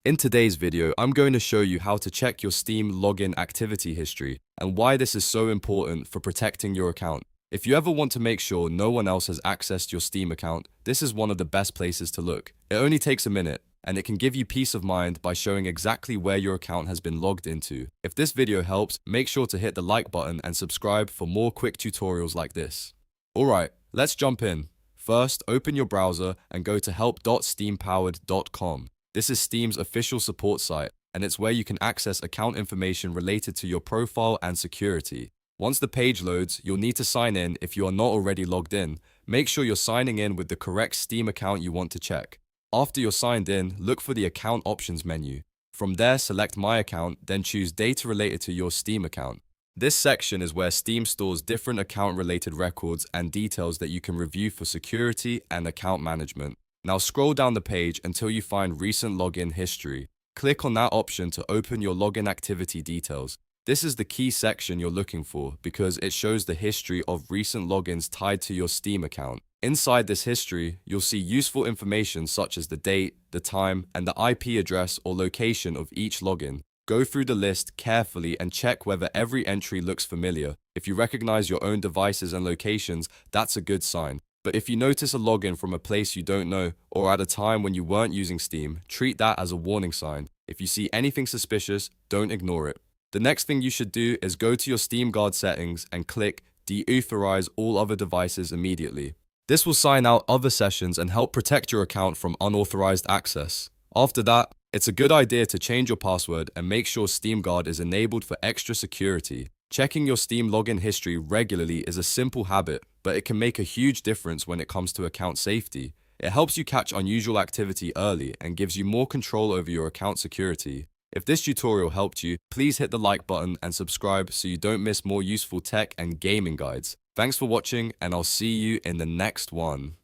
In today's video, I'm going to show you how to check your Steam login activity history and why this is so important for protecting your account. If you ever want to make sure no one else has accessed your Steam account, this is one of the best places to look. It only takes a minute, and it can give you peace of mind by showing exactly where your account has been logged into. If this video helps, make sure to hit the like button and subscribe for more quick tutorials like this. Alright, let's jump in. First, open your browser and go to help.steampowered.com. This is Steam's official support site, and it's where you can access account information related to your profile and security. Once the page loads, you'll need to sign in if you are not already logged in. Make sure you're signing in with the correct Steam account you want to check. After you're signed in, look for the Account Options menu. From there, select My Account, then choose Data related to your Steam account. This section is where Steam stores different account-related records and details that you can review for security and account management. Now scroll down the page until you find Recent Login History. Click on that option to open your login activity details. This is the key section you're looking for because it shows the history of recent logins tied to your Steam account. Inside this history, you'll see useful information such as the date, the time, and the IP address or location of each login. Go through the list carefully and check whether every entry looks familiar. If you recognize your own devices and locations, that's a good sign. But if you notice a login from a place you don't know or at a time when you weren't using Steam, treat that as a warning sign. If you see anything suspicious, don't ignore it. The next thing you should do is go to your Steam Guard settings and click Deauthorize all other devices immediately. This will sign out other sessions and help protect your account from unauthorized access. After that, it's a good idea to change your password and make sure Steam Guard is enabled for extra security. Checking your Steam login history regularly is a simple habit, but it can make a huge difference when it comes to account safety. It helps you catch unusual activity early and gives you more control over your account security. If this tutorial helped you, please hit the like button and subscribe so you don't miss more useful tech and gaming guides. Thanks for watching, and I'll see you in the next one.